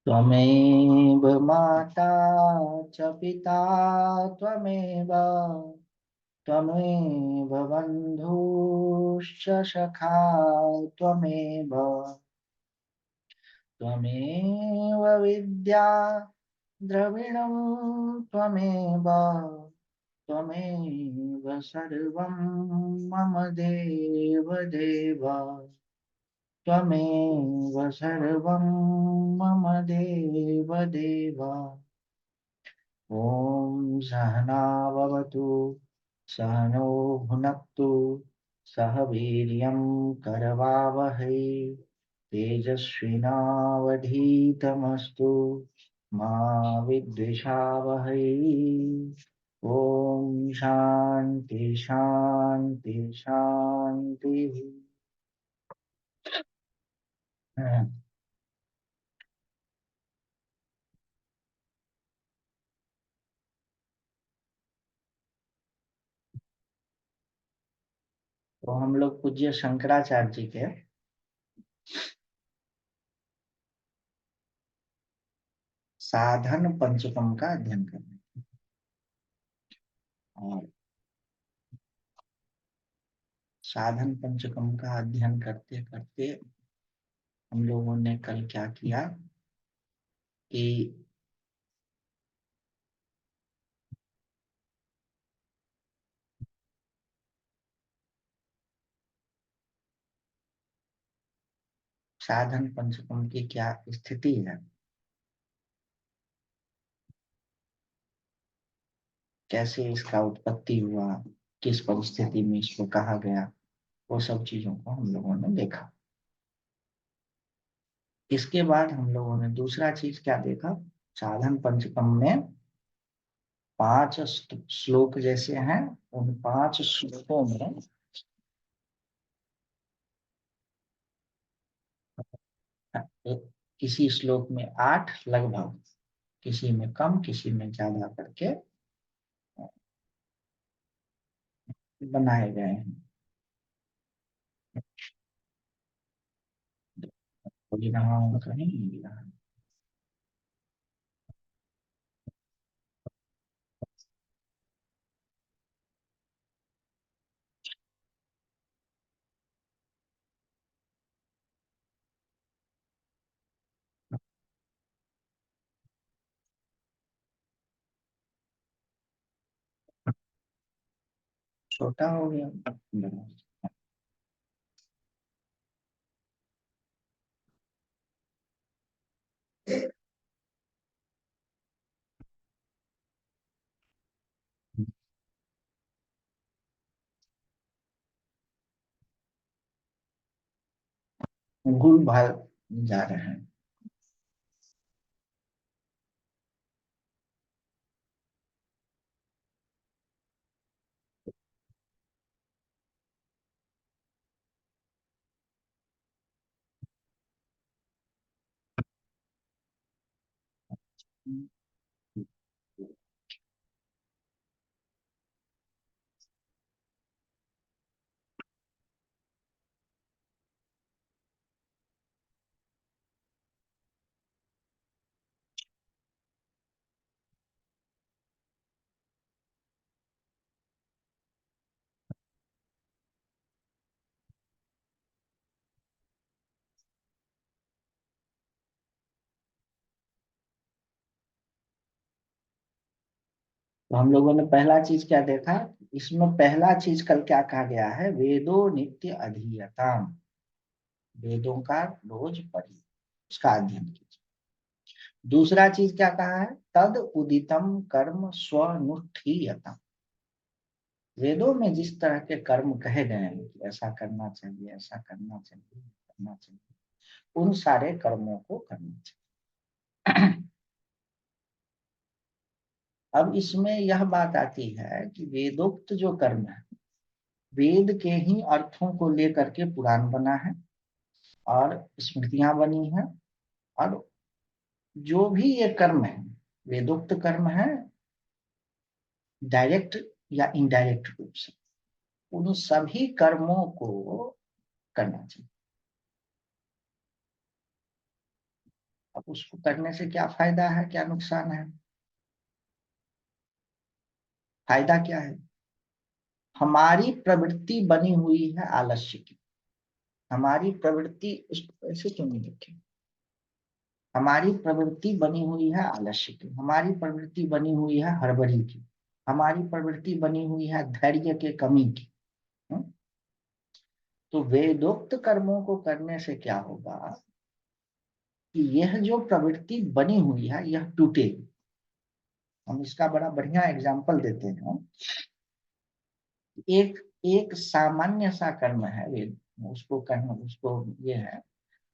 त्वमेव माता च पिता त्वमेव त्वमेव बन्धुश्च सखा त्वमेव त्वमेव विद्या द्रविणं त्वमेव त्वमेव सर्वं मम देव देव त्वमेव सर्वं मम देव देव। ॐ सहना भवतु सहनो भुनक्तु सह वीर्यं करवावहै तेजस्विनावधीतमस्तु मा विद्विषावहै। ॐ शान्ति शान्ति शान्तिः। तो हम लोग पूज्य शंकराचार्य जी के साधन पंचकम का अध्ययन कर रहे हैं। और साधन पंचकम का अध्ययन करते करते हम लोगों ने कल क्या किया कि साधन पंचकम की क्या स्थिति है, कैसे इसका उत्पत्ति हुआ, किस परिस्थिति में इसको कहा गया, वो सब चीजों को हम लोगों ने देखा। इसके बाद हम लोगों ने दूसरा चीज क्या देखा, साधन पंचकम में 5 श्लोक जैसे हैं, उन 5 श्लोकों में किसी श्लोक में 8 लगभग, किसी में कम किसी में ज्यादा करके बनाए गए हैं। खोज रहा हूँ कहीं नहीं मिल रहा। छोटा हो गया, बड़ा। गुल भाल जा रहे हैं। तो हम लोगों ने पहला चीज क्या देखा, इसमें पहला चीज कल क्या कहा गया है, वेदो नित्य अधीयताम, वेदों का रोज पढ़िए, उसका अध्ययन कीजिए। दूसरा चीज क्या कहा है, तद उदितम कर्म स्वनुष्ठीयताम, वेदों में जिस तरह के कर्म कहे गए हैं कि ऐसा करना चाहिए, ऐसा करना चाहिए, करना चाहिए, उन सारे कर्मों को करना चाहिए। अब इसमें यह बात आती है कि वेदोक्त जो कर्म है, वेद के ही अर्थों को लेकर के पुराण बना है और स्मृतियां बनी है। और जो भी ये कर्म है, वेदोक्त कर्म है, डायरेक्ट या इनडायरेक्ट रूप से, उन सभी कर्मों को करना चाहिए। अब उसको करने से क्या फायदा है, क्या नुकसान है? फायदा क्या है? हमारी प्रवृत्ति बनी हुई है आलस्य की। हमारी प्रवृत्ति, उसको ऐसे क्यों नहीं लिखे, हमारी प्रवृत्ति बनी हुई है आलस्य की, हमारी प्रवृत्ति बनी हुई है हड़बड़ी की, हमारी प्रवृत्ति बनी हुई है धैर्य के कमी की। हम्म? तो वेदोक्त कर्मों को करने से क्या होगा कि यह जो प्रवृत्ति बनी हुई है यह टूटेगी। हम इसका बड़ा बढ़िया एग्जाम्पल देते हैं। एक एक सामान्य सा कर्म है वेद, उसको करना, उसको ये है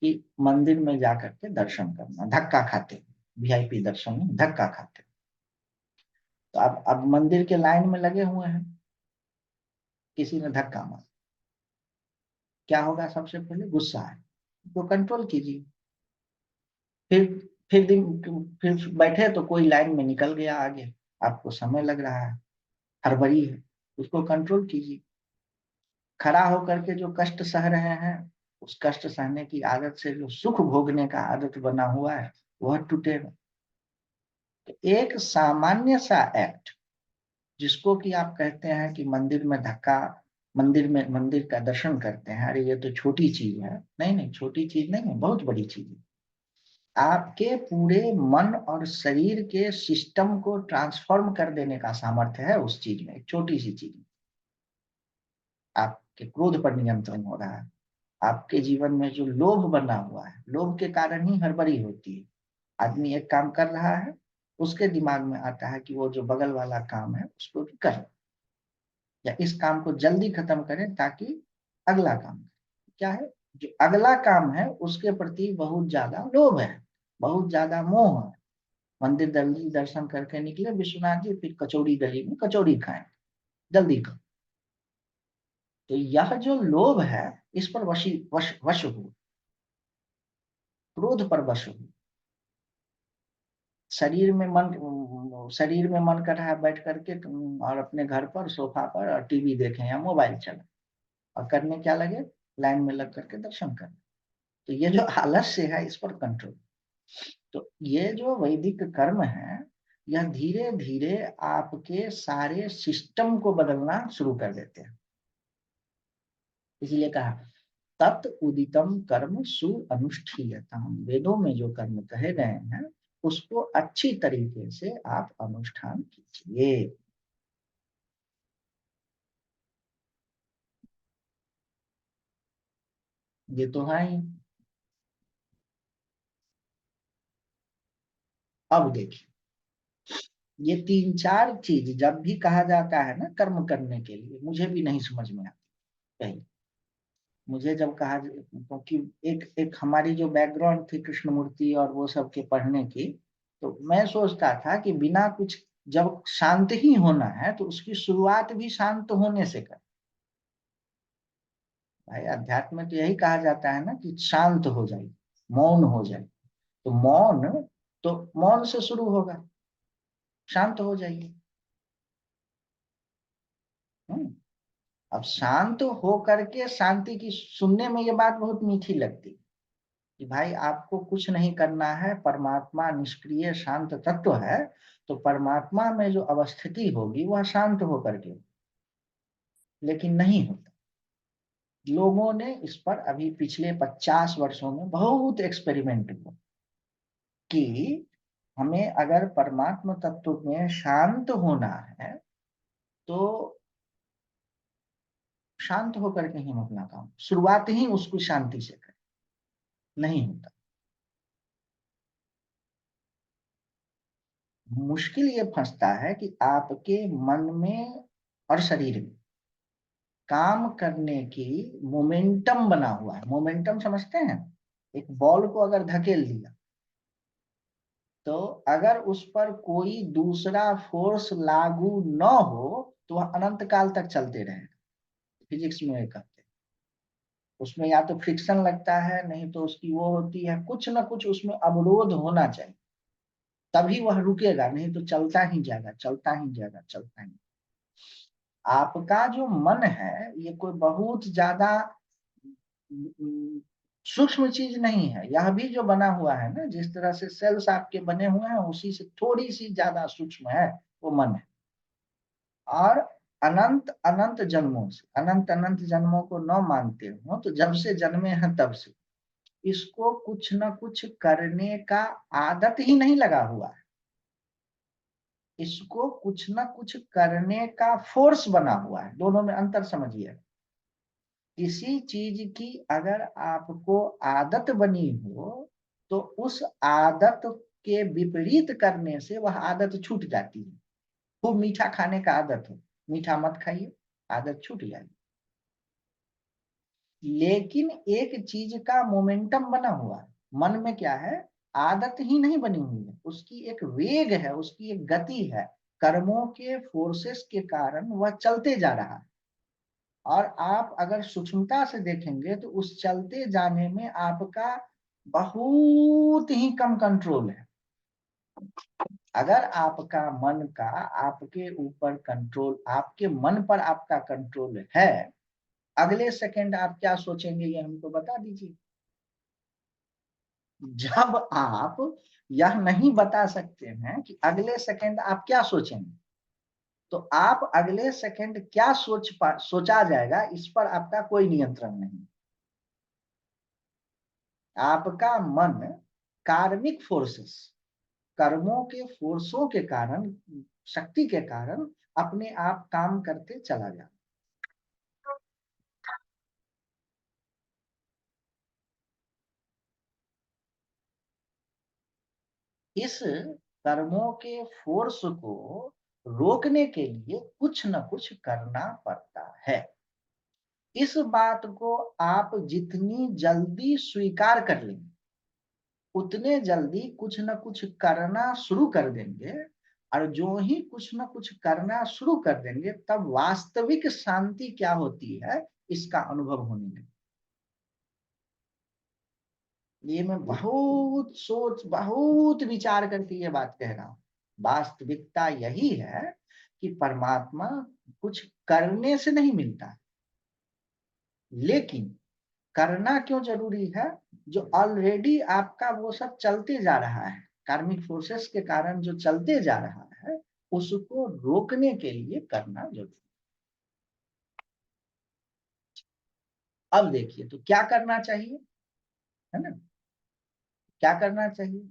कि मंदिर में जाकर के दर्शन करना, धक्का खाते, वीआईपी दर्शन में धक्का खाते। तो अब मंदिर के लाइन में लगे हुए हैं, किसी ने धक्का मारा, क्या होगा? सबसे पहले गुस्सा है, तो कंट्रोल कीजिए। फिर फिर बैठे तो कोई लाइन में निकल गया आगे, आपको समय लग रहा है, हड़बड़ी है, उसको कंट्रोल कीजिए। खड़ा होकर के जो कष्ट सह रहे हैं, उस कष्ट सहने की आदत से जो सुख भोगने का आदत बना हुआ है वह टूटेगा। तो एक सामान्य सा एक्ट, जिसको कि आप कहते हैं कि मंदिर में धक्का, मंदिर का दर्शन करते हैं, अरे ये तो छोटी चीज है। नहीं नहीं, छोटी चीज नहीं है, बहुत बड़ी चीज है। आपके पूरे मन और शरीर के सिस्टम को ट्रांसफॉर्म कर देने का सामर्थ्य है उस चीज में, एक छोटी सी चीज। आपके क्रोध पर नियंत्रण हो रहा है, आपके जीवन में जो लोभ बना हुआ है, लोभ के कारण ही हड़बड़ी होती है। आदमी एक काम कर रहा है, उसके दिमाग में आता है कि वो जो बगल वाला काम है उसको भी करें, या इस काम को जल्दी खत्म करें ताकि अगला काम करें। क्या है? जो अगला काम है उसके प्रति बहुत ज्यादा लोभ है, बहुत ज्यादा मोह है। मंदिर जल्दी दर्शन करके निकले विश्वनाथ जी, फिर कचौड़ी गली में कचौड़ी खाएं, जल्दी खाओ। तो यह जो लोभ है, इस पर वश हो, क्रोध पर वश हो। शरीर में मन कर रहा है बैठ करके और अपने घर पर सोफा पर और टीवी देखें या मोबाइल चलाएं, और करने क्या लगे? लाइन में लग करके दर्शन करें। तो ये जो आलस्य है इस पर कंट्रोल। तो ये जो वैदिक कर्म है, यह धीरे धीरे आपके सारे सिस्टम को बदलना शुरू कर देते हैं। इसलिए कहा तत् उदितम कर्म सु अनुष्ठीयताम, वेदों में जो कर्म कहे गए हैं उसको अच्छी तरीके से आप अनुष्ठान कीजिए। ये तो है ही। अब देखिए, ये तीन चार चीज जब भी कहा जाता है ना कर्म करने के लिए, मुझे भी नहीं समझ में आती पहले। मुझे जब कहा, क्योंकि एक एक हमारी जो बैकग्राउंड थी कृष्णमूर्ति और वो सब के पढ़ने की, तो मैं सोचता था कि बिना कुछ, जब शांत ही होना है तो उसकी शुरुआत भी शांत होने से कर। भाई अध्यात्म में तो यही कहा जाता है ना कि शांत हो जाए, मौन हो जाए। तो मौन, तो मौन से शुरू होगा, शांत हो जाइए। हम्म। अब शांत हो करके शांति की सुनने में ये बात बहुत मीठी लगती है कि भाई आपको कुछ नहीं करना है, परमात्मा निष्क्रिय शांत तत्व है, तो परमात्मा में जो अवस्थिति होगी वह शांत होकर के, लेकिन नहीं होता। लोगों ने इस पर अभी पिछले 50 वर्षों में बहुत एक्सपेरिमेंट हुआ कि हमें अगर परमात्म तत्व में शांत होना है तो शांत होकर के ही हम अपना काम, शुरुआत ही उसको शांति से करें, नहीं होता। मुश्किल ये फंसता है कि आपके मन में और शरीर में काम करने की मोमेंटम बना हुआ है। मोमेंटम समझते हैं? एक बॉल को अगर धकेल दिया, तो अगर उस पर कोई दूसरा फोर्स लागू न हो तो वह अनंत काल तक चलते रहेगा। फिजिक्स में ये कहते हैं। उसमें या तो फ्रिक्शन लगता है, नहीं तो उसकी वो होती है, कुछ ना कुछ उसमें अवरोध होना चाहिए, तभी वह रुकेगा, नहीं तो चलता ही जाएगा, चलता ही जाएगा, चलता ही। आपका जो मन है ये कोई बहुत ज्यादा सूक्ष्म चीज नहीं है। यह भी जो बना हुआ है ना, जिस तरह से सेल्स आपके बने हुए हैं, उसी से थोड़ी सी ज्यादा सूक्ष्म है, वो मन है। और अनंत अनंत जन्मों से, अनंत अनंत जन्मों को न मानते हो तो जब से जन्मे हैं तब से इसको कुछ न कुछ करने का आदत ही नहीं लगा हुआ है। इसको कुछ न कुछ करने का फोर्स बना हुआ है। दोनों में अंतर समझिए। किसी चीज की अगर आपको आदत बनी हो तो उस आदत के विपरीत करने से वह आदत छूट जाती है। खूब मीठा खाने का आदत है, मीठा मत खाइए, आदत छूट जाएगी। लेकिन एक चीज का मोमेंटम बना हुआ है, मन में क्या है, आदत ही नहीं बनी हुई है, उसकी एक वेग है, उसकी एक गति है। कर्मों के फोर्सेस के कारण वह चलते जा रहा है। और आप अगर सूक्ष्मता से देखेंगे तो उस चलते जाने में आपका बहुत ही कम कंट्रोल है। अगर आपका मन का आपके ऊपर कंट्रोल, आपके मन पर आपका कंट्रोल है, अगले सेकंड आप क्या सोचेंगे ये हमको बता दीजिए। जब आप यह नहीं बता सकते हैं कि अगले सेकंड आप क्या सोचेंगे, तो आप अगले सेकंड क्या सोचा जाएगा इस पर आपका कोई नियंत्रण नहीं। आपका मन कार्मिक फोर्सेस, कर्मों के फोर्सों के कारण, शक्ति के कारण अपने आप काम करते चला जाता। इस कर्मों के फोर्स को रोकने के लिए कुछ न कुछ करना पड़ता है। इस बात को आप जितनी जल्दी स्वीकार कर लेंगे, उतने जल्दी कुछ न कुछ करना शुरू कर देंगे। और जो ही कुछ न कुछ करना शुरू कर देंगे, तब वास्तविक शांति क्या होती है इसका अनुभव होने लगेगा। ये मैं बहुत सोच, बहुत विचार करके ये बात कह रहा हूं। वास्तविकता यही है कि परमात्मा कुछ करने से नहीं मिलता है। लेकिन करना क्यों जरूरी है? जो ऑलरेडी आपका वो सब चलते जा रहा है, कार्मिक फोर्सेस के कारण जो चलते जा रहा है, उसको रोकने के लिए करना जरूरी। अब देखिए तो क्या करना चाहिए, है ना? क्या करना चाहिए?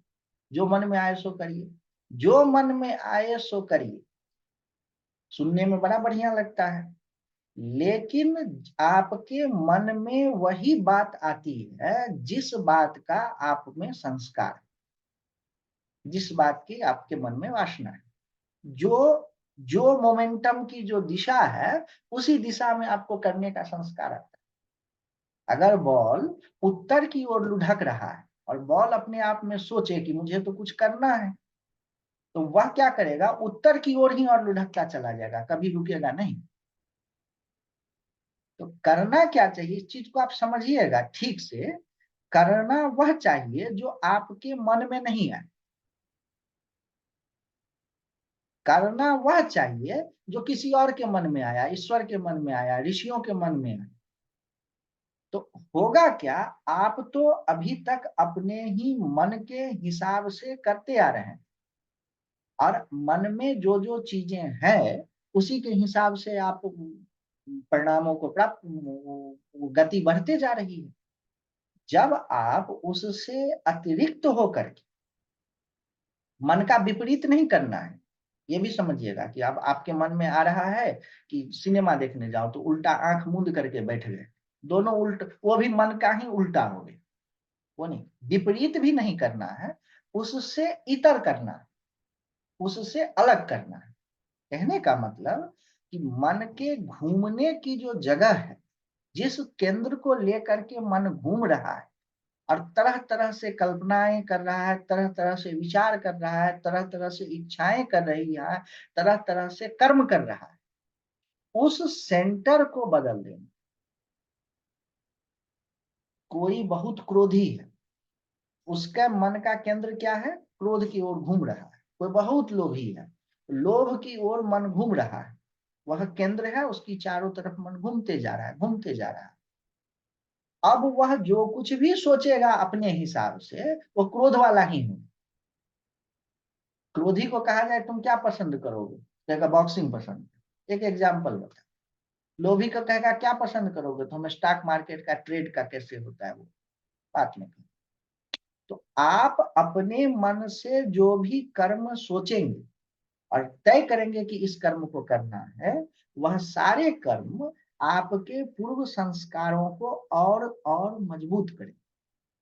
जो मन में आए सो करिए, जो मन में आए सो करिए। सुनने में बड़ा बढ़िया लगता है, लेकिन आपके मन में वही बात आती है जिस बात का आप में संस्कार, जिस बात की आपके मन में वासना है। जो जो मोमेंटम की जो दिशा है, उसी दिशा में आपको करने का संस्कार आता है। अगर बॉल उत्तर की ओर लुढ़क रहा है और बॉल अपने आप में सोचे कि मुझे तो कुछ करना है, तो वह क्या करेगा, उत्तर की ओर ही और लुढ़कता चला जाएगा, कभी रुकेगा नहीं। तो करना क्या चाहिए, इस चीज को आप समझिएगा ठीक से। करना वह चाहिए जो आपके मन में नहीं है। करना वह चाहिए जो किसी और के मन में आया, ईश्वर के मन में आया, ऋषियों के मन में आया। तो होगा क्या, आप तो अभी तक अपने ही मन के हिसाब से करते आ रहे हैं, और मन में जो जो चीजें हैं उसी के हिसाब से आप परिणामों को प्राप्त, गति बढ़ते जा रही है। जब आप उससे अतिरिक्त होकर के, मन का विपरीत नहीं करना है। ये भी समझिएगा कि अब आपके मन में आ रहा है कि सिनेमा देखने जाओ, तो उल्टा आंख मूंद करके बैठ गए, दोनों उल्ट, वो भी मन का ही उल्टा हो गया। वो नहीं, विपरीत भी नहीं करना है, उससे इतर करना है, उससे अलग करना है। कहने का मतलब कि मन के घूमने की जो जगह है, जिस केंद्र को लेकर के मन घूम रहा है और तरह तरह से कल्पनाएं कर रहा है, तरह तरह से विचार कर रहा है, तरह तरह से इच्छाएं कर रही है, तरह तरह से कर्म कर रहा है, उस सेंटर को बदल देना। कोई बहुत क्रोधी है, उसका मन का केंद्र क्या है, क्रोध की ओर घूम रहा है। कोई बहुत लोभी है, लोभ की ओर मन घूम रहा है, वह केंद्र है, उसकी चारों तरफ मन घूमते जा रहा है, घूमते जा रहा है। अब वह जो कुछ भी सोचेगा अपने हिसाब से वो क्रोध वाला ही हो। क्रोधी को कहा जाए तुम क्या पसंद करोगे, कहेगा बॉक्सिंग पसंद है। एक एग्जाम्पल बता। लोभी को कहेगा क्या पसंद करोगे, तो हमें स्टॉक मार्केट का ट्रेड का कैसे होता है वो बात में। तो आप अपने मन से जो भी कर्म सोचेंगे और तय करेंगे कि इस कर्म को करना है, वह सारे कर्म आपके पूर्व संस्कारों को और मजबूत करें।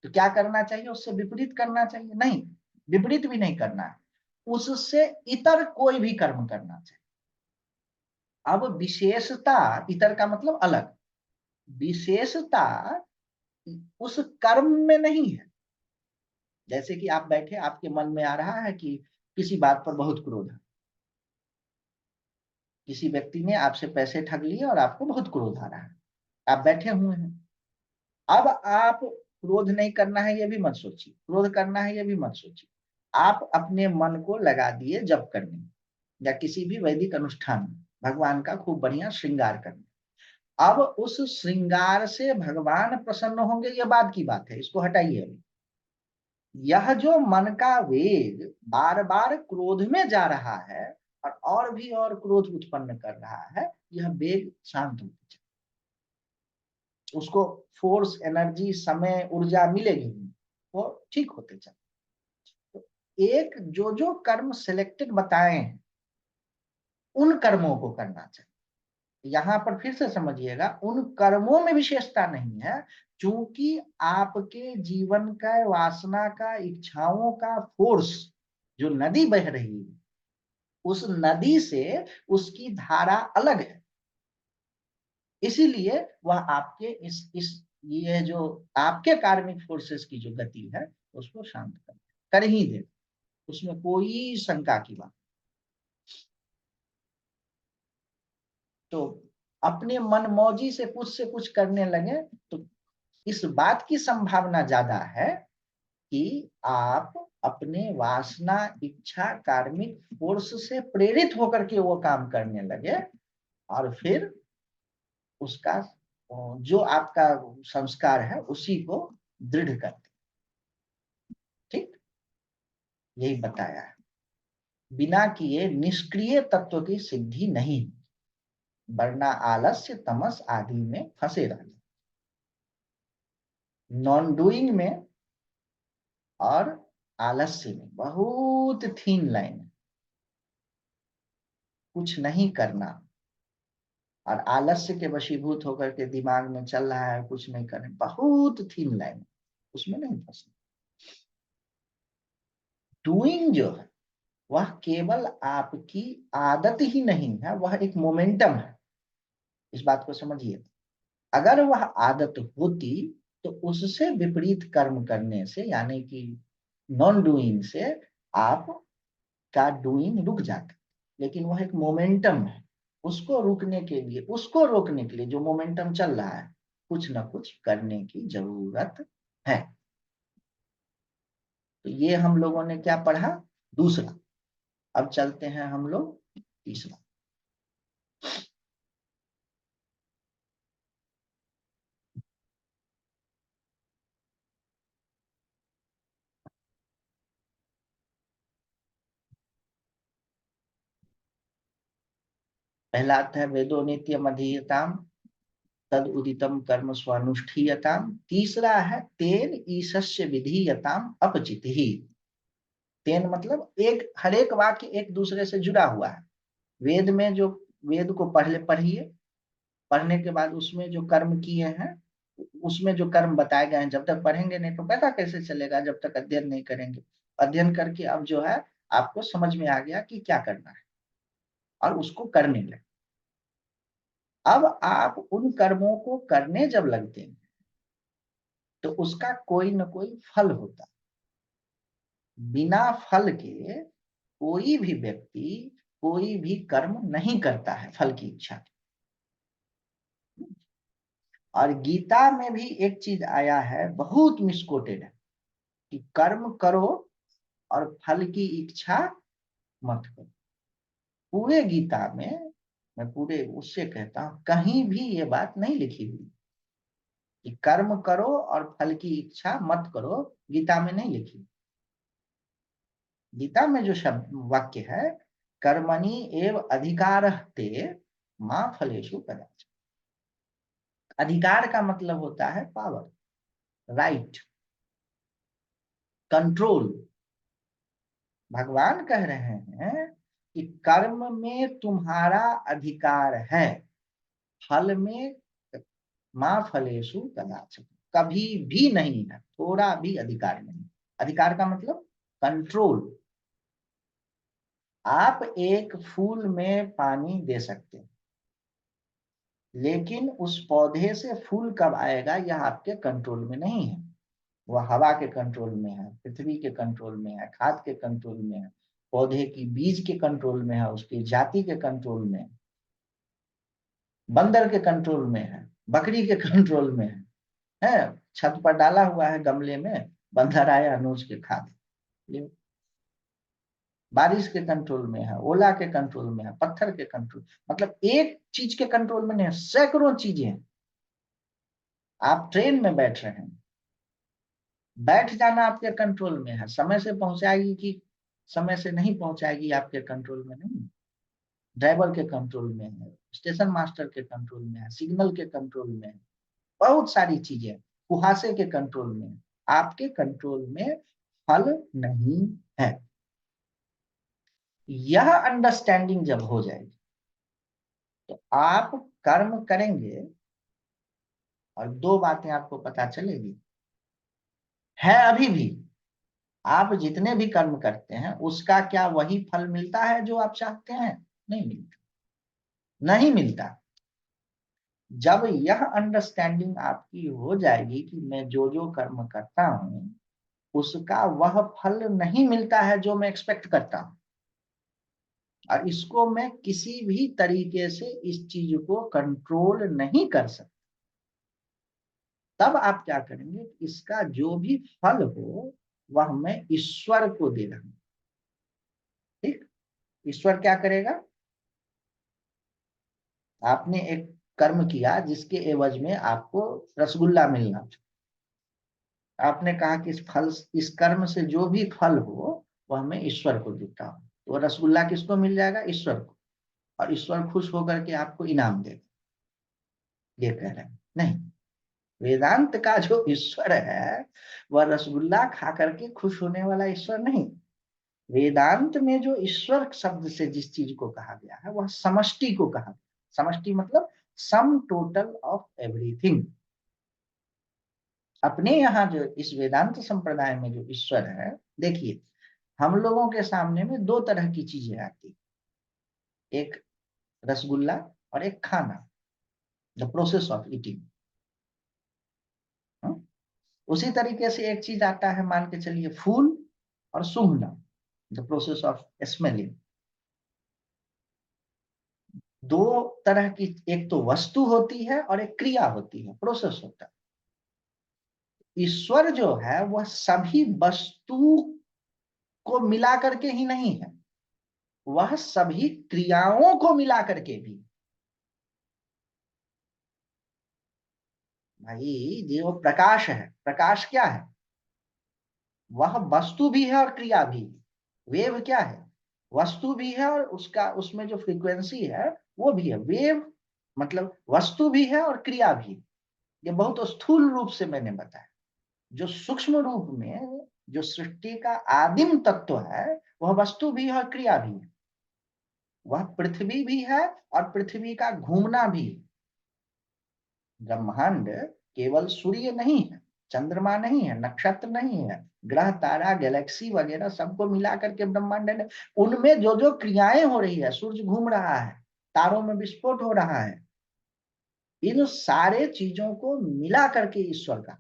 तो क्या करना चाहिए, उससे विपरीत करना चाहिए नहीं, विपरीत भी नहीं करना है, उससे इतर कोई भी कर्म करना चाहिए। अब विशेषता, इतर का मतलब अलग, विशेषता उस कर्म में नहीं है। जैसे कि आप बैठे, आपके मन में आ रहा है कि किसी बात पर बहुत क्रोध है, किसी व्यक्ति ने आपसे पैसे ठग लिए और आपको बहुत क्रोध आ रहा है, आप बैठे हुए हैं। अब आप क्रोध नहीं करना है ये भी मत सोचिए, क्रोध करना है ये भी मत सोचिए, आप अपने मन को लगा दिए जप करने या किसी भी वैदिक अनुष्ठान में भगवान का खूब बढ़िया श्रृंगार करने। अब उस श्रृंगार से भगवान प्रसन्न होंगे ये बात की बात है, इसको हटाइए अभी। यह जो मन का वेग बार बार क्रोध में जा रहा है और भी और क्रोध उत्पन्न कर रहा है, यह वेग शांत होते चले, उसको फोर्स, एनर्जी, समय, ऊर्जा मिलेगी, वो ठीक होते चले। तो एक जो जो कर्म सिलेक्टेड बताए हैं उन कर्मों को करना चाहिए। यहां पर फिर से समझिएगा, उन कर्मों में विशेषता नहीं है, क्योंकि आपके जीवन का, वासना का, इच्छाओं का फोर्स जो नदी बह रही है, उस नदी से उसकी धारा अलग है। इसीलिए वह आपके इस ये जो आपके कार्मिक फोर्सेस की जो गति है उसको शांत कर ही दे, उसमें कोई शंका की बात। तो अपने मन मौजी से कुछ करने लगे तो इस बात की संभावना ज्यादा है कि आप अपने वासना, इच्छा, कार्मिक फोर्स से प्रेरित होकर के वो काम करने लगे और फिर उसका जो आपका संस्कार है उसी को दृढ़ करते। ठीक, यही बताया है। बिना किए निष्क्रिय तत्व की सिद्धि नहीं, वरना आलस्य, तमस आदि में फंसे रहते। नॉन डूइंग में और आलस्य में बहुत थीन लाइन है। कुछ नहीं करना और आलस्य के वशीभूत होकर के दिमाग में चल रहा है कुछ नहीं करने, बहुत थीन लाइन है, उसमें नहीं फंसना। डूइंग जो है वह केवल आपकी आदत ही नहीं है, वह एक मोमेंटम है। इस बात को समझिए। अगर वह आदत होती तो उससे विपरीत कर्म करने से, यानी कि नॉन डूइंग से, आप का डूइंग रुक जाता। लेकिन वह एक मोमेंटम है, उसको रुकने के लिए, उसको रोकने के लिए जो मोमेंटम चल रहा है, कुछ ना कुछ करने की जरूरत है। तो ये हम लोगों ने क्या पढ़ा, दूसरा। अब चलते हैं हम लोग तीसरा। पहला आता है वेदो नित्यम अधीयताम तद उदितम कर्म स्वानुष्ठीयताम। तीसरा है तेन ईशस्य विधीयताम अपचित ही। तेन मतलब एक, हर एक वाक्य एक दूसरे से जुड़ा हुआ है। वेद में जो, वेद को पहले पढ़िए, पढ़ने के बाद उसमें जो कर्म किए हैं, उसमें जो कर्म बताए गए हैं, जब तक पढ़ेंगे नहीं तो पता कैसे चलेगा, जब तक अध्ययन नहीं करेंगे। अध्ययन करके अब जो है आपको समझ में आ गया कि क्या करना है और उसको करने लगे। अब आप उन कर्मों को करने जब लगते हैं तो उसका कोई ना कोई फल होता है। बिना फल के कोई भी व्यक्ति कोई भी कर्म नहीं करता है फल की इच्छा। और गीता में भी एक चीज आया है, बहुत मिसकोटेड है, कि कर्म करो और फल की इच्छा मत करो। पूरे गीता में, मैं पूरे उससे कहता हूं, कहीं भी ये बात नहीं लिखी हुई। कि कर्म करो और फल की इच्छा मत करो, गीता में नहीं लिखी। गीता में जो शब्द वाक्य है, कर्मणि एव अधिकारः ते मा फलेषु कदाचन। अधिकार का मतलब होता है पावर, राइट, कंट्रोल। भगवान कह रहे हैं कि कर्म में तुम्हारा अधिकार है, फल में माँ फलेषु कदाचन, कभी भी नहीं है, थोड़ा भी अधिकार नहीं। अधिकार का मतलब कंट्रोल। आप एक फूल में पानी दे सकते हैं, लेकिन उस पौधे से फूल कब आएगा यह आपके कंट्रोल में नहीं है। वह हवा के कंट्रोल में है, पृथ्वी के कंट्रोल में है, खाद के कंट्रोल में है, पौधे की बीज के कंट्रोल में है, उसकी जाति के कंट्रोल में है, बंदर के कंट्रोल में है, बकरी के कंट्रोल में है। छत पर डाला हुआ है गमले में, बंदर आया नोच के खा दे। बारिश के कंट्रोल में है, ओला के कंट्रोल में है, पत्थर के कंट्रोल, मतलब एक चीज के कंट्रोल में नहीं है, सैकड़ों चीजें हैं। आप ट्रेन में बैठ रहे हैं, बैठ जाना आपके कंट्रोल में है, समय से पहुंचाएगी कि समय से नहीं पहुंचाएगी आपके कंट्रोल में नहीं। ड्राइवर के कंट्रोल में है, स्टेशन मास्टर के कंट्रोल में है, सिग्नल के कंट्रोल में है, बहुत सारी चीजें कुहासे के कंट्रोल में है। आपके कंट्रोल में फल नहीं है। यह अंडरस्टैंडिंग जब हो जाएगी तो आप कर्म करेंगे और दो बातें आपको पता चलेगी। है अभी भी आप जितने भी कर्म करते हैं उसका क्या वही फल मिलता है जो आप चाहते हैं? नहीं मिलता, नहीं मिलता। जब यह अंडरस्टैंडिंग आपकी हो जाएगी कि मैं जो जो कर्म करता हूं उसका वह फल नहीं मिलता है जो मैं एक्सपेक्ट करता हूं, और इसको मैं किसी भी तरीके से इस चीज को कंट्रोल नहीं कर सकता, तब आप क्या करेंगे, इसका जो भी फल हो वह मैं ईश्वर को दे रहा हूं। ठीक, ईश्वर क्या करेगा? आपने एक कर्म किया जिसके एवज में आपको रसगुल्ला मिलना था, आपने कहा कि इस कर्म से जो भी फल हो वह मैं ईश्वर को देता हूं, तो रसगुल्ला किसको मिल जाएगा? ईश्वर को, और ईश्वर खुश होकर के आपको इनाम देगा। ये कह रहे हैं नहीं, वेदांत का जो ईश्वर है वह रसगुल्ला खा करके खुश होने वाला ईश्वर नहीं। वेदांत में जो ईश्वर शब्द से जिस चीज को कहा गया है वह समष्टि को कहा गया। समष्टि मतलब सम टोटल ऑफ एवरीथिंग। अपने यहाँ जो इस वेदांत संप्रदाय में जो ईश्वर है, देखिए हम लोगों के सामने में दो तरह की चीजें आती, एक रसगुल्ला और एक खाना, द प्रोसेस ऑफ ईटिंग। उसी तरीके से एक चीज आता है, मान के चलिए फूल और सूंघना, द प्रोसेस ऑफ स्मेलिंग। दो तरह की, एक तो वस्तु होती है और एक क्रिया होती है, प्रोसेस होता है। ईश्वर जो है वह सभी वस्तु को मिला करके ही नहीं है, वह सभी क्रियाओं को मिला करके भी। भाई ये वो प्रकाश है, प्रकाश क्या है? वह वस्तु भी है और क्रिया भी है। वेव क्या है? वस्तु भी है और उसका उसमें जो फ्रीक्वेंसी है वो भी है। वेव मतलब वस्तु भी है और क्रिया भी है। ये बहुत स्थूल रूप से मैंने बताया। जो सूक्ष्म रूप में जो सृष्टि का आदिम तत्व है वह वस्तु भी है और क्रिया भी है। वह पृथ्वी भी है और पृथ्वी का घूमना भी है। ब्रह्मांड केवल सूर्य नहीं है, चंद्रमा नहीं है, नक्षत्र नहीं है, ग्रह तारा गैलेक्सी वगैरह सबको मिला करके ब्रह्मांड है। उनमें जो जो क्रियाएं हो रही है, सूर्य घूम रहा है, तारों में विस्फोट हो रहा है, इन सारे चीजों को मिला करके ईश्वर का।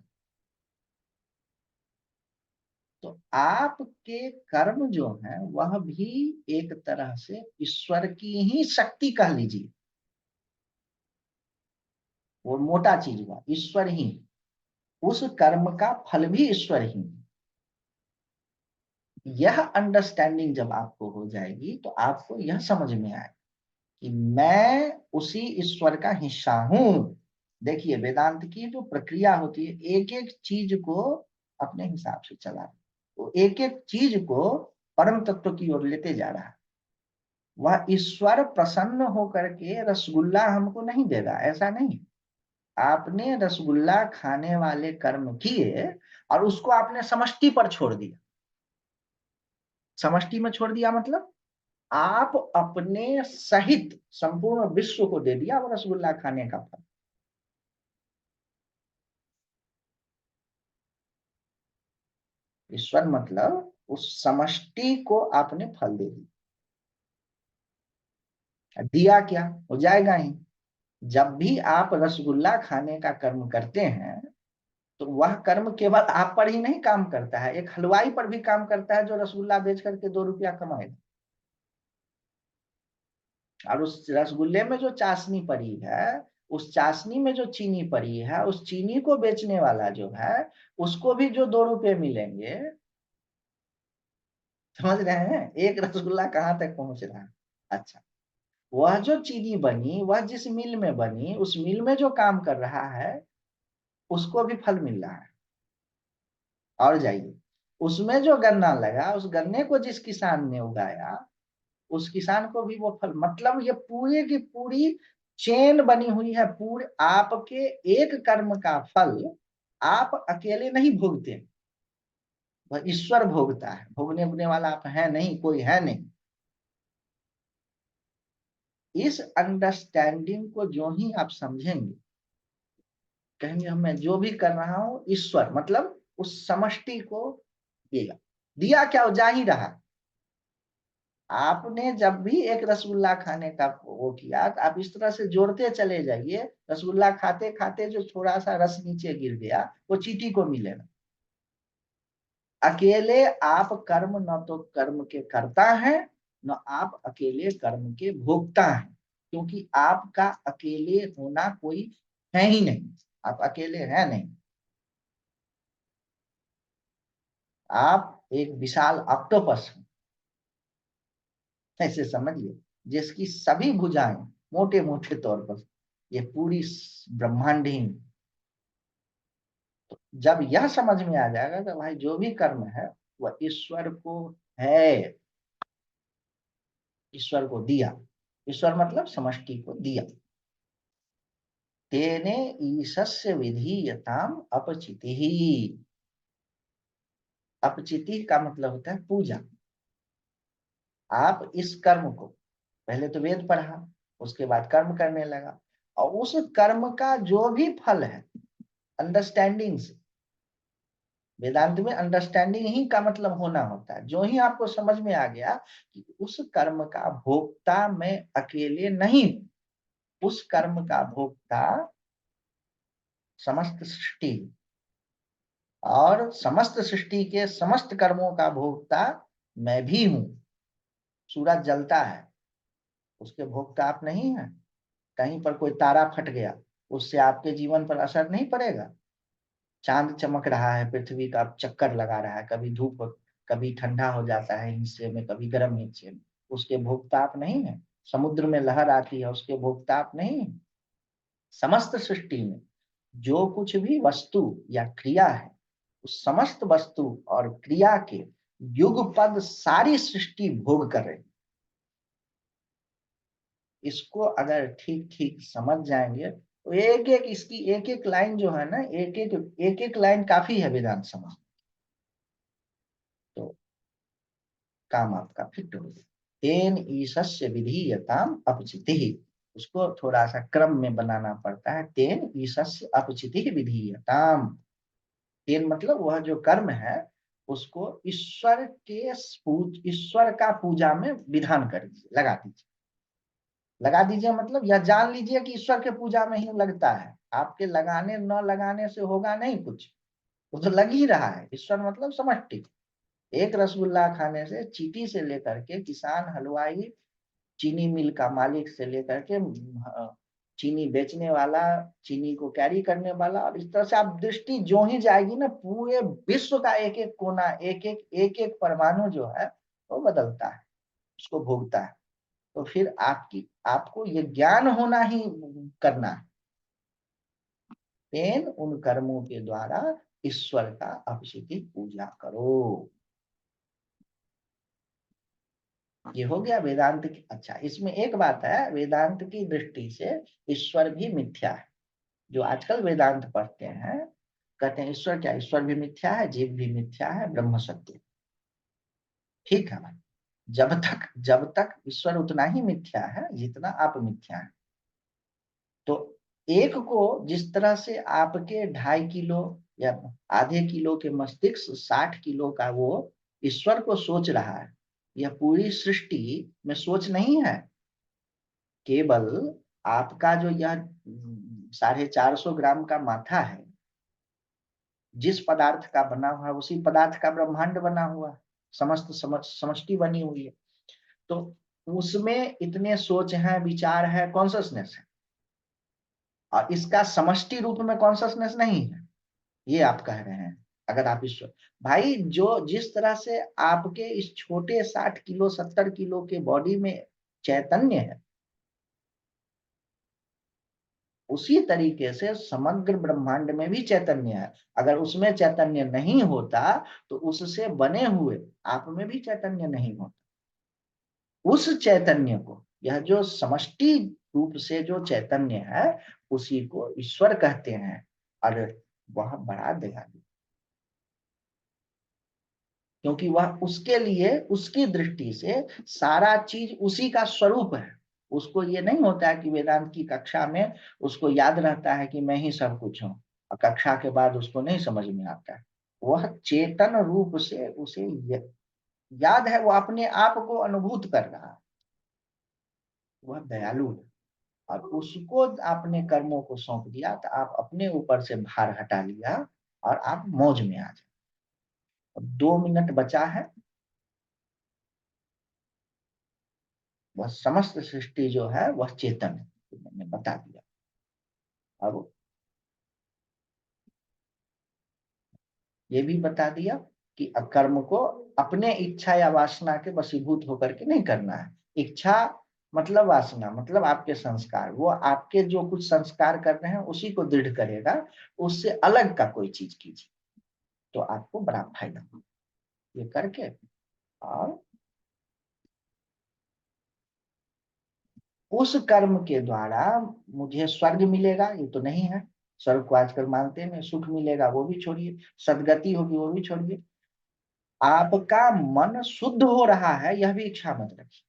तो आपके कर्म जो है वह भी एक तरह से ईश्वर की ही शक्ति कह लीजिए। वो मोटा चीज हुआ, ईश्वर ही, उस कर्म का फल भी ईश्वर ही। यह अंडरस्टैंडिंग जब आपको हो जाएगी तो आपको यह समझ में आए कि मैं उसी ईश्वर का हिस्सा हूं। देखिए वेदांत की जो प्रक्रिया होती है, एक एक चीज को अपने हिसाब से चला, तो एक एक चीज को परम तत्व की ओर लेते जा रहा है। वह ईश्वर प्रसन्न होकर के रसगुल्ला हमको नहीं देगा, ऐसा नहीं। आपने रसगुल्ला खाने वाले कर्म किए और उसको आपने समष्टि पर छोड़ दिया। समष्टि में छोड़ दिया मतलब आप अपने सहित संपूर्ण विश्व को दे दिया वो रसगुल्ला खाने का फल। ईश्वर मतलब उस समष्टि को आपने फल दे दिया। दिया क्या हो जाएगा ही। जब भी आप रसगुल्ला खाने का कर्म करते हैं तो वह कर्म केवल आप पर ही नहीं काम करता है, एक हलवाई पर भी काम करता है जो रसगुल्ला बेच करके 2 रुपया कमाएगा। और उस रसगुल्ले में जो चाशनी पड़ी है, उस चाशनी में जो चीनी पड़ी है, उस चीनी को बेचने वाला जो है उसको भी जो 2 रुपये मिलेंगे। समझ रहे हैं एक रसगुल्ला कहाँ तक पहुंच रहा है। अच्छा, वह जो चीनी बनी वह जिस मिल में बनी उस मिल में जो काम कर रहा है उसको भी फल मिल रहा है। और जाइए, उसमें जो गन्ना लगा उस गन्ने को जिस किसान ने उगाया उस किसान को भी वो फल, मतलब ये पूरे की पूरी चेन बनी हुई है। पूरे आपके एक कर्म का फल आप अकेले नहीं भोगते, वह ईश्वर भोगता है। भोगने उगने वाला आप है नहीं, कोई है नहीं। इस अंडरस्टैंडिंग को जो ही आप समझेंगे, कहेंगे मैं जो भी कर रहा हूं ईश्वर मतलब उस समष्टि को दिया। दिया क्या, हो जा ही रहा। आपने जब भी एक रसगुल्ला खाने का वो किया तो आप इस तरह से जोड़ते चले जाइए, रसगुल्ला खाते खाते जो थोड़ा सा रस नीचे गिर गया वो चींटी को मिलेगा। अकेले आप कर्म न तो कर्म के कर्ता हैं, न आप अकेले कर्म के भोक्ता हैं, क्योंकि आपका अकेले होना कोई है ही नहीं। आप अकेले हैं नहीं। आप एक विशाल ऑक्टोपस हैं, ऐसे समझिए, जिसकी सभी भुजाएं मोटे मोटे तौर पर ये पूरी ब्रह्मांड ही। तो जब यह समझ में आ जाएगा तो भाई जो भी कर्म है वह ईश्वर को है, ईश्वर को दिया। ईश्वर मतलब समष्टि को दिया। तेने ईशस्य विधीयताम अपचिति ही। अपचिति का मतलब होता है पूजा। आप इस कर्म को, पहले तो वेद पढ़ा, उसके बाद कर्म करने लगा, और उस कर्म का जो भी फल है अंडरस्टैंडिंग से, वेदांत में अंडरस्टैंडिंग ही का मतलब होना होता है। जो ही आपको समझ में आ गया कि उस कर्म का भोक्ता मैं अकेले नहीं हूं, उस कर्म का भोक्ता समस्त सृष्टि, और समस्त सृष्टि के समस्त कर्मों का भोक्ता मैं भी हूं। सूरज जलता है, उसके भोक्ता आप नहीं है। कहीं पर कोई तारा फट गया, उससे आपके जीवन पर असर नहीं पड़ेगा। चांद चमक रहा है, पृथ्वी का चक्कर लगा रहा है, कभी धूप, कभी ठंडा हो जाता है हिस्से में, कभी गर्म हिस्से में, उसके भोक्ता आप नहीं है। समुद्र में लहर आती है, उसके भोक्ता आप नहीं है। समस्त सृष्टि में जो कुछ भी वस्तु या क्रिया है, उस समस्त वस्तु और क्रिया के युगपद सारी सृष्टि भोग कर रही। इसको अगर ठीक ठीक समझ जाएंगे तो एक एक इसकी एक एक लाइन जो है ना, एक एक लाइन काफी है वेदांत समझ, तो काम आपका फिट हो गया। तेन ईशस्य विधीयताम अपचिति, उसको थोड़ा सा क्रम में बनाना पड़ता है। तेन ईशस्य अपचिति विधीयताम। तेन मतलब वह जो कर्म है उसको ईश्वर के ईश्वर का पूजा में विधान कर दीजिए, लगा दीजिए। लगा दीजिए मतलब यह जान लीजिए कि ईश्वर के पूजा में ही लगता है, आपके लगाने न लगाने से होगा नहीं कुछ, वो तो लग ही रहा है। ईश्वर मतलब समष्टि। एक रसगुल्ला खाने से चीटी से लेकर के किसान, हलवाई, चीनी मिल का मालिक से लेकर के चीनी बेचने वाला, चीनी को कैरी करने वाला, और इस तरह से आप दृष्टि जो ही जाएगी ना, पूरे विश्व का एक एक कोना, एक एक परमाणु जो है वो बदलता है, उसको भोगता है। तो फिर आपकी आपको ये ज्ञान होना ही करना है। तेन उन कर्मों के द्वारा ईश्वर का अभिषेकी पूजा करो। ये हो गया वेदांत की। अच्छा, इसमें एक बात है, वेदांत की दृष्टि से ईश्वर भी मिथ्या है। जो आजकल वेदांत पढ़ते हैं कहते हैं ईश्वर क्या, ईश्वर भी मिथ्या है, जीव भी मिथ्या है, ब्रह्म सत्य। ठीक है भाई, जब तक ईश्वर उतना ही मिथ्या है जितना आप मिथ्या है। तो एक को जिस तरह से आपके 2.5 किलो या आधे किलो के मस्तिष्क 60 किलो का वो ईश्वर को सोच रहा है, यह पूरी सृष्टि में सोच नहीं है। केवल आपका जो यह 450 ग्राम का माथा है, जिस पदार्थ का बना हुआ है उसी पदार्थ का ब्रह्मांड बना हुआ है, समस्त समष्टि बनी हुई है। तो उसमें इतने सोच है, विचार है, कॉन्शसनेस है, और इसका समष्टि रूप में कॉन्शसनेस नहीं है। ये आप कह रहे हैं। अगर आप ईश्वर भाई, जो जिस तरह से आपके इस छोटे 60 किलो 70 किलो के बॉडी में चैतन्य है, उसी तरीके से समग्र ब्रह्मांड में भी चैतन्य है। अगर उसमें चैतन्य नहीं होता तो उससे बने हुए आप में भी चैतन्य नहीं होता। उस चैतन्य को, यह जो समष्टि रूप से जो चैतन्य है, उसी को ईश्वर कहते हैं। और वह बड़ा दयालु, क्योंकि वह उसके लिए, उसकी दृष्टि से सारा चीज उसी का स्वरूप है। उसको ये नहीं होता है कि वेदांत की कक्षा में उसको याद रहता है कि मैं ही सब कुछ हूँ, और कक्षा के बाद उसको नहीं समझ में आता है। वह चेतन रूप से उसे याद है, वो अपने आप को अनुभूत कर रहा है। वह दयालु है। और उसको आपने कर्मों को सौंप दिया तो आप अपने ऊपर से भार हटा लिया और आप मौज में आ जाए। अब 2 मिनट बचा है। वह समस्त सृष्टि जो है वह चेतन है, तो मैंने बता दिया। अब ये भी बता दिया कि कर्म को अपने इच्छा या वासना के वशीभूत होकर के नहीं करना है। इच्छा मतलब वासना मतलब आपके संस्कार, वो आपके जो कुछ संस्कार कर रहे हैं उसी को दृढ़ करेगा। उससे अलग का कोई चीज कीजिए तो आपको बड़ा फायदा होगा। ये करके, और उस कर्म के द्वारा मुझे स्वर्ग मिलेगा ये तो नहीं है। स्वर्ग को आजकल मानते हैं, सुख मिलेगा वो भी छोड़िए, सदगति होगी वो भी छोड़िए। आपका मन शुद्ध हो रहा है यह भी इच्छा मत रखिए।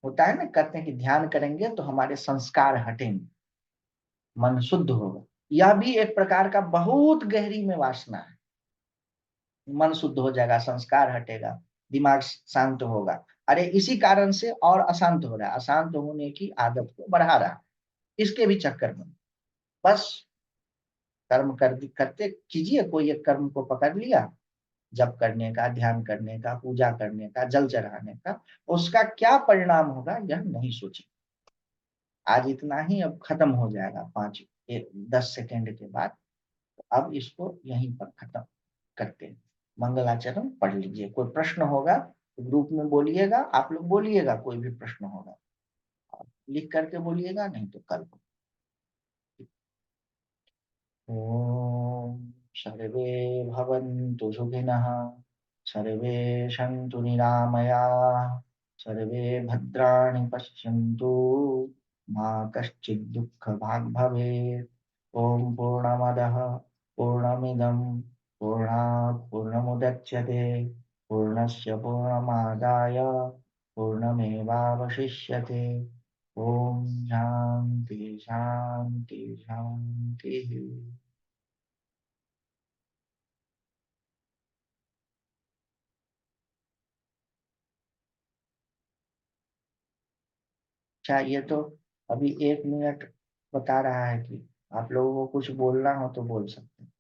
होता है ना, कहते हैं कि ध्यान करेंगे तो हमारे संस्कार हटेंगे, मन शुद्ध होगा। यह भी एक प्रकार का बहुत गहरी में वासना है। मन शुद्ध हो जाएगा, संस्कार हटेगा, दिमाग शांत होगा। अरे इसी कारण से और अशांत हो रहा है, अशांत होने की आदत को बढ़ा रहा है इसके भी चक्कर में। बस कर्म करते कीजिए, कोई एक कर्म को पकड़ लिया, जप करने का, ध्यान करने का, पूजा करने का, जल चढ़ाने का, उसका क्या परिणाम होगा यह नहीं सोचे। आज इतना ही, अब खत्म हो जाएगा 10 सेकेंड के बाद। तो अब इसको यहीं पर खत्म करते हैं। मंगलाचरण पढ़ लीजिए। कोई प्रश्न होगा तो ग्रुप में बोलिएगा, आप लोग बोलिएगा, कोई भी प्रश्न होगा लिख करके बोलिएगा, नहीं तो कल। ओम सर्वे भवन्तु सुखिनः, सर्वे सन्तु निरामयाः, सर्वे भद्राणि पश्यन्तु, मा कश्चित् दुःखभाग् भवेत्। ॐ पूर्णमदः पूर्णमिदं पूर्णात् पूर्णमुदच्यते, पूर्णस्य पूर्णमादाय पूर्णमेवावशिष्यते। ओम शांति शांति शांति। अच्छा, ये तो अभी 1 मिनट बता रहा है कि आप लोगों को कुछ बोलना हो तो बोल सकते हैं।